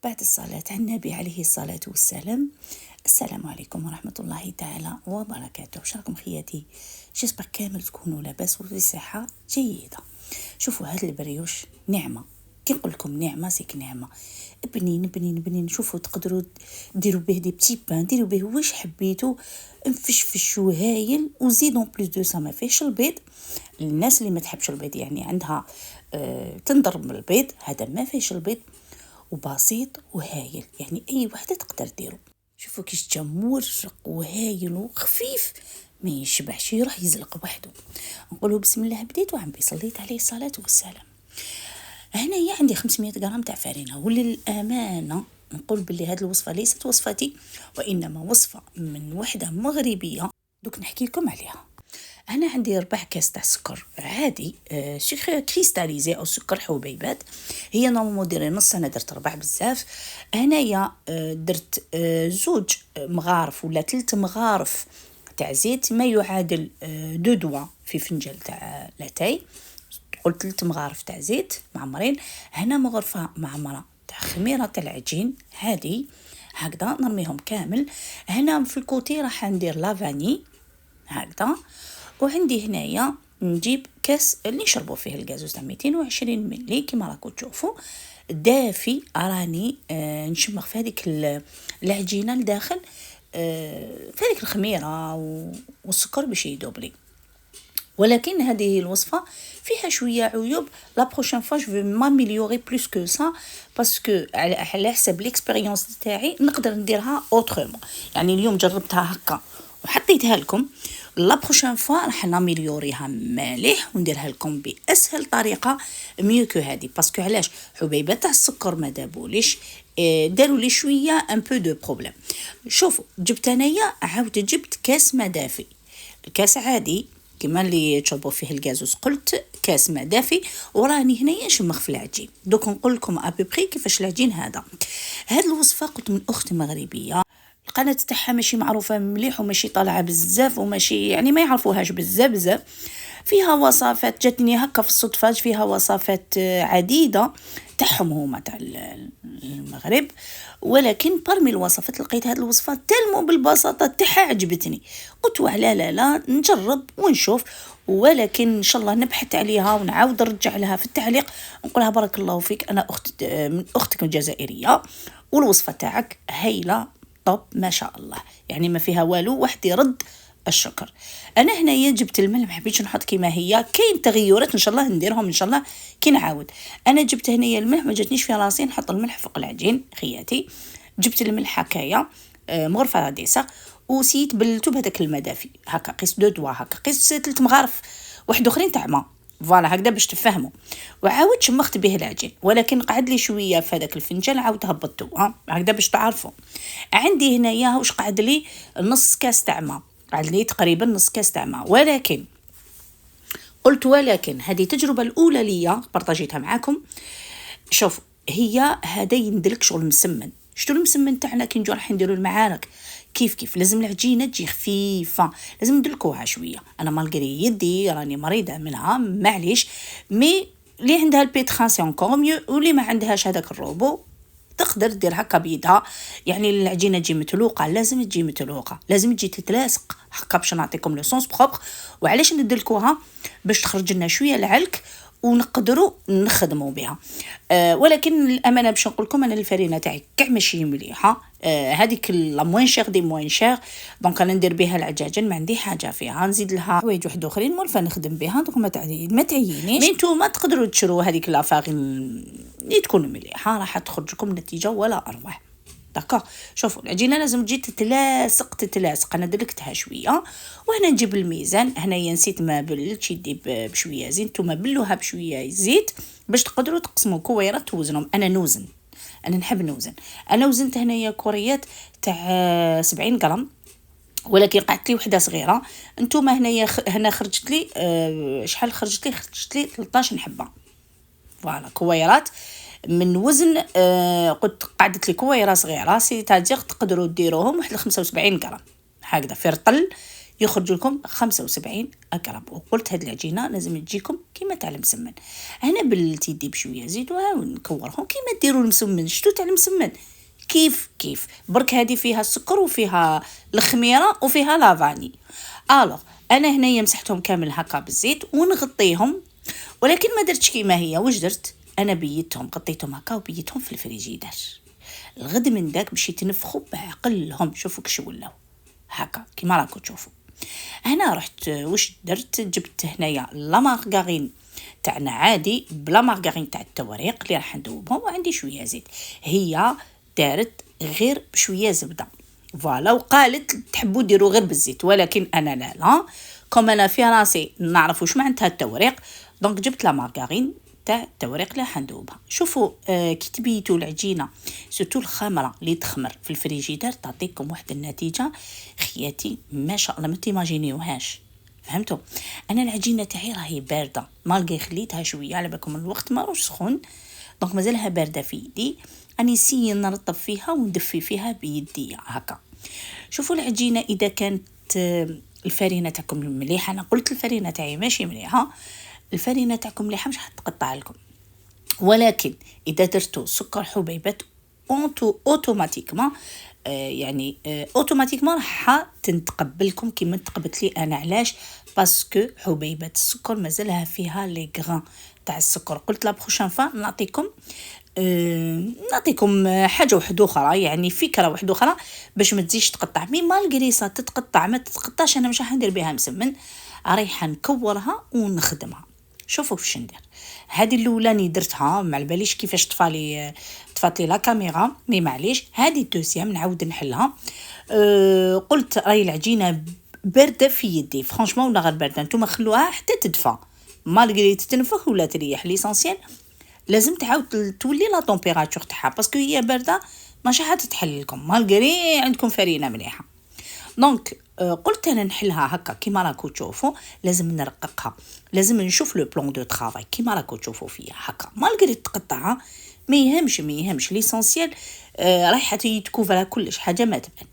بعد الصلاة على النبي عليه الصلاة والسلام. السلام عليكم ورحمة الله تعالى وبركاته. شراكم خياتي؟ جسبر كامل تكونوا لاباس وفي صحة جيدة. شوفوا هذا البريوش نعمة، كي نقول لكم نعمة سيك نعمة. بنين بنين بنين. شوفوا تقدروا ديروا به دي بتي بان، ديروا به واش حبيتوا، انفشفشوا هايل. وزيد اون بليس دو سا ما فيهش البيض. الناس اللي ما تحبش البيض يعني عندها تنضرب من البيض، هذا ما فيهش البيض وبسيط وهايل، يعني اي وحده تقدر ديرو. شوفوا كيش جمور وهايل وخفيف، ما يشبعش يروح يزلق وحده. نقولوا بسم الله بديت وعم بيصليت عليه الصلاه والسلام. هنا هي عندي 500 غرام تاع فرينه، وللامانه نقول باللي هذه الوصفه ليست وصفتي وانما وصفه من وحده مغربيه. دوك نحكي لكم عليها. أنا عندي 4 كاس تاع سكر عادي، سكر كريستاليزي أو سكر حبيبات. هي نورمالمون ديري نص، أنا درت 4 بزاف. هنايا درت 2 مغارف ولا 3 مغارف تاع زيت، ما يعادل 2 دوا في فنجان تاع لاتاي. قلت 3 مغارف تاع زيت معمرين. هنا مغرفة معمرة تاع خميرة تاع العجين هادي، هكذا نرميهم كامل. هنا في الكوتي راح ندير لافاني هكذا. وعندي هنايا نجيب كاس اللي نشربوا فيه الغازوز تاع 220 ملي كما راكم تشوفوا دافي. راني نشمخ في هذيك العجينه لداخل، في هذيك الخميره والسكر باش يذوب لي. ولكن هذه الوصفه فيها شويه عيوب. لا بروشين فوا جو ماميليوري بلوس كو سا، باسكو على حسب ليكسبيريونس تاعي نقدر نديرها اوترومون. يعني اليوم جربتها هكا وحطيتها لكم، لا بروشين فوا راح ناميليوريها مالح ونديرها لكم باسهل طريقه ميو كو هذه. باسكو علاش؟ حبيبات تاع السكر ما دابوليش، داروا لي شويه ان بو دو بروبليم. شوفوا جبت انايا عاود جبت كاس ما دافي، الكاس عادي كما اللي تشربوا فيه الغازوز، قلت كاس ما دافي. وراني هنايا نشمخ في العجين. دوك نقول لكم ابيبري كيفاش العجين هذا. هذه الوصفه قلت من اخت مغربيه، القناه تاعها ماشي معروفه مليح وماشي طالعه بزاف وماشي يعني ما يعرفوهاش بزاف. فيها وصفات جاتني هكا في الصدفه، فيها وصفات عديده تاعهم هما تاع المغرب. ولكن برمي الوصفات لقيت هذه الوصفه تلمو بالبساطه تاعها عجبتني. قلت وعلى لا نجرب ونشوف. ولكن ان شاء الله نبحث عليها ونعاود نرجع لها في التعليق نقولها بارك الله فيك، انا من اختك الجزائريه والوصفه تاعك هايله طب ما شاء الله، يعني ما فيها والو واحد يرد الشكر. انا هنايا جبت الملح، ما حبيتش نحط كيما هي، كاين تغيرات ان شاء الله نديرهم ان شاء الله كي نعاود. انا جبت هنايا الملح، ما جاتنيش في راسي نحط الملح فوق العجين خياتي. جبت الملح هكايا مغرفه راديسه، وسيت بلتو بهذاك الماء دافي هكا، قيس 2 دوا هكا، قيس 3 مغارف واحد اخرين تاع ماء فوالا هكذا باش تفهموا. وعاود شمخت به العجين، ولكن قعد لي شويه في هذاك الفنجان عاود هبطته هكذا باش تعرفوا. عندي هنايا واش قعد لي نص كاس تاع ماء، قعد لي تقريبا نص كاس تاع ماء. ولكن قلت ولكن هذه التجربه الاولى ليا بارطاجيتها معاكم. شوف هي هذا يندلك شغل مسمن. شتو المسمن تاعنا كي نجو راح نديروا المعارك كيف لازم العجينه تجي خفيفه، لازم ندلكوها شويه. انا مالغري يدي راني مريضه منها معليش، مي اللي عندها البيتران سي انكور ميو، واللي ما عندهاش هذاك الروبو تقدر دير هكا بيدها. يعني العجينه تجي متلوقه، لازم تجي متلوقه، لازم تجي تتلاصق هكا باش نعطيكم لو سونس بروبر. وعلاش ندلكوها؟ باش تخرج لنا شويه العلك ونقدروا نخدموا بها. ولكن الامانه باش نقول لكم انا الفرينه تاعي كاع ماشي مليحه، هذيك لا موين شير دي موين شير. دونك انا ندير بها العجاجين ما عندي حاجه فيها، نزيد لها حوايج واحد اخرين مولفه نخدم بها. دونك ما تعينيش، مي نتوما تقدروا تشروا هذيك لا فارين اللي تكون مليحه، راح تخرج لكم نتيجه ولا اروع. داكوغ. شوفوا العجينه لازم تجي تتلاصق. انا دلكتها شويه. وهنا نجيب الميزان، هنايا نسيت ما بلتش يدي بشويه زيت، نتوما بلوها بشويه زيت باش تقدروا تقسموا كويرات توزنهم. انا نوزن، انا نحب نوزن. انا وزنت هنايا كوريات تاع 70 غرام، ولكن قعدت لي وحده صغيره. نتوما هنا خرجت لي شحال خرجت لي 13 حبه فوالا كويرات من وزن. قلت قعدت لي كويره صغيره، سي تادير تقدروا ديروهم واحد 75 غرام هكذا في رطل يخرج لكم 75 غرام. وقلت هاد العجينه لازم تجيكم كيما تاع المسمن. هنا بلت يدي بشويه زيتوها ونكورهم كيما ديروا المسمن. شتو تاع المسمن كيف برك هذه فيها السكر وفيها الخميره وفيها لافاني. الوغ انا هنايا مسحتهم كامل هكا بالزيت ونغطيهم، ولكن ما درتش كيما هي. واش درت؟ انا بيتهم غطيتهم هكا وبيتهم في الفريجيدار. الغد من داك باش يتنفخوا بعقلهم. شوفوا كش ولاو هكا كيما راكم تشوفوا. هنا رحت واش درت؟ جبت هنايا لا مارغارين تاعنا عادي بلا مارغارين تاع التوريق اللي راح ندوبهم، وعندي شويه زيت. هي دارت غير بشويه زبده فوالا، وقالت تحبوا ديروا غير بالزيت، ولكن انا لا كما انا في راسي نعرف واش معناتها التوريق، دونك جبت لا مارغارين تاع التوريق اللي حندوبها. شوفوا كي تبيتوا العجينه سورتو الخمره اللي تخمر في الفريجيدار تعطيكم واحد النتيجه خياتي ما شاء الله ما تيماجينيوهاش. فهمتوا؟ انا العجينه تاعي راهي بارده مالغي خليتها شويه على بالكم الوقت ما روش سخون، دونك مازالها بارده في يدي. اني نسي نرطب فيها وندفي فيها بيدي هكا. شوفوا العجينه اذا كانت الفرينه تاعكم مليحه، انا قلت الفرينه تاعي ماشي مليحه، الفرينه تاعكم مليحه مش حتقطع لكم. ولكن اذا درتوا سكر حبيبات اوتوماتيكما اوتوماتيكما راح تنتقبلكم كيما تقبلت لي انا. علاش؟ باسكو حبيبات السكر مازالها فيها لي غران تاع السكر. قلت لا بروشان فا نعطيكم حاجه واحده اخرى، يعني فكره واحده اخرى باش ما تزيدش تقطع. مي مالغريسا تتقطع ما تتقطعش انا مش راح ندير بها مسمن، رايحه نكورها ونخدمها. شوفوا كيفاش ندير. هذه الاولاني درتها ما على باليش كيفاش طفات لي لا كاميرا، مي معليش. هذه الدوسيام نعاود نحلها. قلت راهي العجينه بارده في يدي فرانشمون، ولا غير بارده، نتوما خلوها حتى تدفى مالغري تتنفخ ولا تريح. ليسانسيال لازم تعاود تولي لا طومبيراتور تاعها، باسكو هي بارده ماشي حتتحل لكم مالغري عندكم فرينه مليحه. دونك قلت انا نحلها هكا كيما راكو تشوفوا. لازم نرققها، لازم نشوف لو بلان دو طرافاي كيما راكو تشوفوا فيها هكا مالغري تقطعها ما يهمش ليسانسيال رايحه يتكوفرها كلش حاجه ما تبان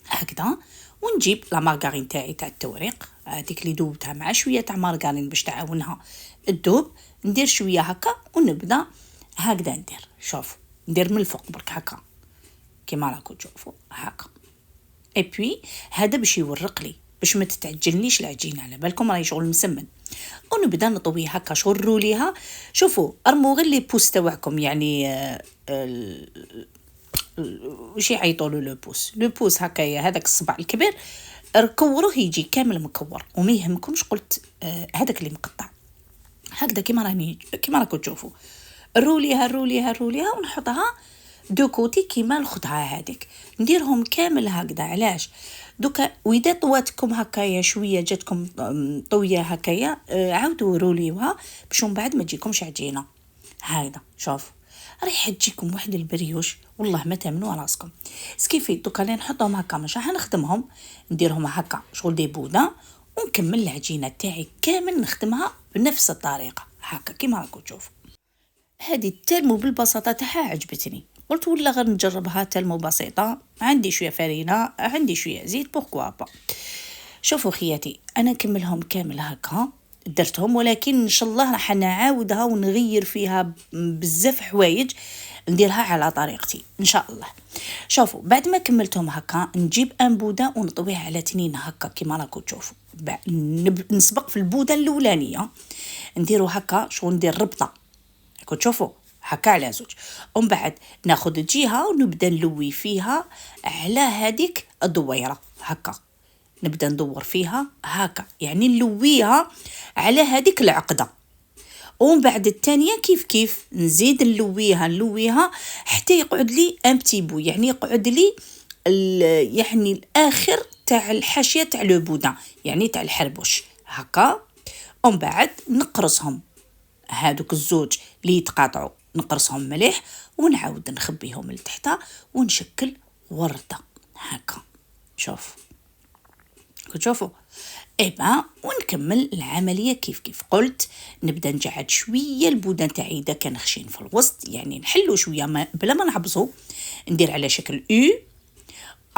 هكذا. ونجيب لا مارغارين تاعي تاع التوريق هذيك اللي دوبتها مع شويه تاع مارغارين باش تعاونها الذوب، ندير شويه هكا ونبدا هكذا ندير من الفوق برك هكا كيما راكو تشوفوا هكا. اي بوي هذا باش يورق لي باش ما تتعجنليش العجينه، على بالكم راهي شغل مسمن. ونبدا نطوي هكا شغل روليها. شوفوا ارموا غير لي بوس تاعكم، يعني واش يعيطوا له لو بوس هكايا هذاك الصبع الكبير ركوروه يجي كامل مكور، وما يهمكمش قلت هذاك اللي مقطع هكذا كيما راكم تشوفوا. روليها ونحطها دو كوتي كيما الخدعه هذيك، نديرهم كامل هكذا. علاش؟ دوكا واذا طواتكم هكايا شويه جاتكم طويه هكايا عاودوا روليوها باش من بعد ما تجيكمش عجينه هكذا. شوف راح تجيكم واحد البريوش والله ما تامنوا راسكم. سكيفي دوكا اللي نحطهم هكا مش راح نخدمهم، نديرهم هكا شغل دي بوده، ونكمل العجينه تاعي كامل نخدمها بنفس الطريقه هكا كيما راكم تشوفوا. هذه التلمو بالبساطه تاعها عجبتني، قلت ولا غير نجربها تلمو بسيطه. عندي شويه فرينه عندي شويه زيت بوركوا با. شوفوا خياتي انا نكملهم كامل هكا درتهم، ولكن ان شاء الله راح نعاودها ونغير فيها بزاف حوايج نديرها على طريقتي ان شاء الله. شوفوا بعد ما كملتهم هكا نجيب ان بوده ونطويه على تنين هكا كيما راكم تشوفوا. نسبق في البوده الاولانيه نديروا هكا شغل ندير ربطه راكم تشوفوا هكا على زوج، ومن بعد ناخذ جهه ونبدا نلوي فيها على هذيك الدويره هكا، نبدا ندور فيها هكا يعني نلويها على هذيك العقده، ومن بعد الثانيه كيف نزيد نلويها حتى يقعد لي ان بتي بو، يعني يقعد لي يعني الاخر تاع الحاشيه تاع لو بودان يعني تاع الحربوش هكا. ومن بعد نقرصهم هادوك الزوج اللي يتقاطعوا نقرصهم مليح ونعاود نخبيهم لتحت ونشكل ورده هكا. شوفوا ايبا ونكمل العمليه كيف قلت. نبدا نجعد شويه البودان تاعي اذا كان خشين في الوسط، يعني نحلو شويه بلا ما نعبزو، ندير على شكل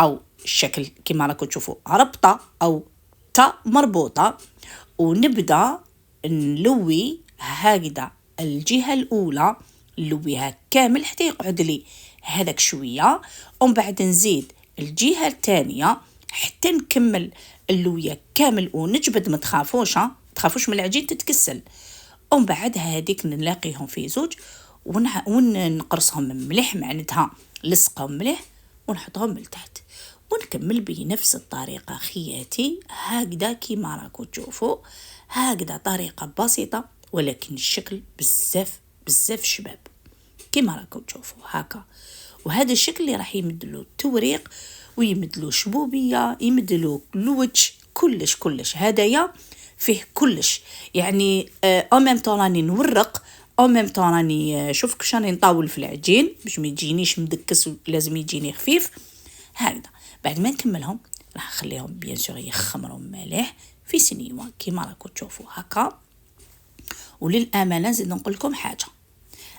او الشكل كما راكم تشوفوا ربطة أو تا مربوطة، ونبدأ نلوي هكذا الجهة الأولى، نلويها كامل حتى يقعد لي هذاك شوية، ومن بعد نزيد الجهة الثانية حتى نكمل اللوية كامل ونجبد. ما تخافوش من العجين تتكسل. ومن بعد هذيك نلاقيهم في زوج ونقرصهم مليح معناتها لصقهم مليح ونحطهم من تحت، ونكمل بنفس الطريقة خياتي هكذا كيما راكم تشوفوا. هكذا طريقة بسيطة ولكن الشكل بزاف شباب كيما راكم تشوفوا هكا. وهذا الشكل اللي راح يمدلو التوريق ويمدلو شبوبية، يمدلو الوجه، كلش هدايا فيه كلش. يعني او ميم طون راني نورق، او ميم طون راني شوف كيفاش راني نطاول في العجين باش ما يجينيش مدكس، لازم يجيني خفيف هكذا. بعد ما نكملهم راح نخليهم بيان سور يخمروا مليح في سنيوه كيما راكم تشوفوا هكا. وللامانه نزيد نقول لكم حاجه،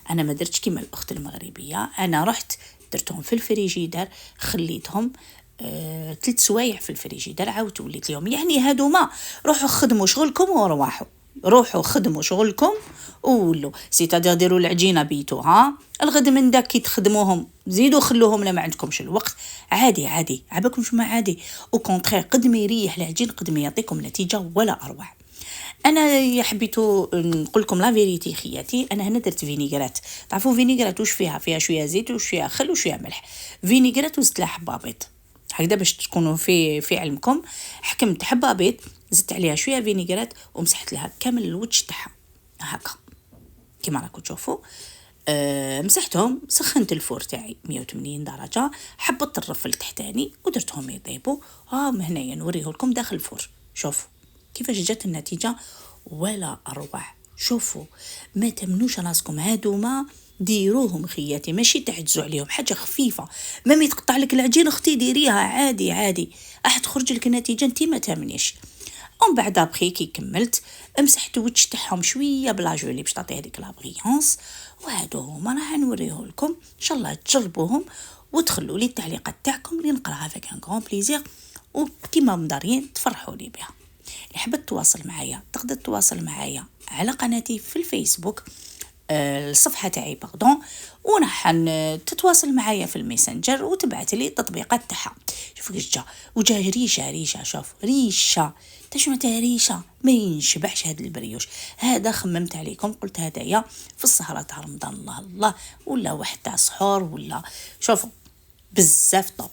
انا ما درتش كيما الاخت المغربيه، انا رحت درتهم في الفريجيدار، خليتهم 3 سوايع في الفريجيدار، عاودت وليت لهم يعني هادوما روحوا خدموا شغلكم وروحوا، روحوا خدموا شغلكم وولوا سيتادير ديروا العجينه بيتوها. الغد من داك كي تخدموهم زيدوا خلوهم لا ما عندكمش الوقت، عادي عباكم شو ما عادي، او كونترير قد ما يريح العجين قد ما يعطيكم نتيجه ولا اروع. انا حبيتو نقول لكم لا فيريتي خياتي، انا هنا درت فينيغرات. تعرفوا فينيغرات واش فيها شويه زيت وشويه خل وشويه ملح. فينيغرات وزدت لها حبه بيض هكذا باش تكونوا في علمكم. حكمت حبه بيض، زدت عليها شويه فينيغرات ومسحت لها كامل الوجه تاعها هكا كيما راكم تشوفوا. مسحتهم، سخنت الفور تاعي 180 درجه، حبطت الرف التحتاني ودرتهم يطيبوا. هنايا نوريه لكم داخل الفور، شوفوا كيفاش جات النتيجه ولا اروع. شوفوا ما تمنوش راسكم، هادوما ديروهم خياتي ماشي تعجزوا عليهم، حاجه خفيفه. ما يتقطع لك العجين اختي ديريها عادي راح تخرج لك النتيجه انت ما تامنيش. ومن بعد ابخي كي كملت مسحت وجه تاعهم شويه بلاجو اللي باش تعطي هذيك لابغيونس. وهادو هما راح نوريه لكم ان شاء الله تجربوهم وتخلوا لي التعليقات تاعكم اللي نقراها فيك ان غون بليزير، وكيما مدارين تفرحوا لي بها. اللي حبت تواصل معايا تقدر تواصل معايا على قناتي في الفيسبوك، الصفحه تاعي باردون، وراح تتواصل معايا في الميسنجر وتبعت لي التطبيقات تاعها. شوف كيش جا وجا ريشه، شوف ريشه تشنو تاع ريشه ما ينشبعش هذا البريوش. هذا خممت عليكم قلت هدايا في السهره تاع رمضان الله ولا واحد تاع سحور ولا شوفوا بزاف طب.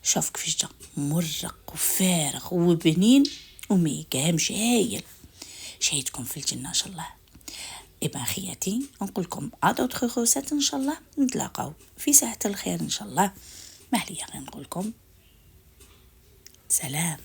شوف كيفاش جا مرق وفارغ وبنين وما يقامش هايل. شهيتكم في الجنه ان شاء الله. إبا خياتي نقول لكم d'autres recettes إن شاء الله، نتلاقاو في ساعة الخير إن شاء الله. ما عليا غير نقول لكم سلام.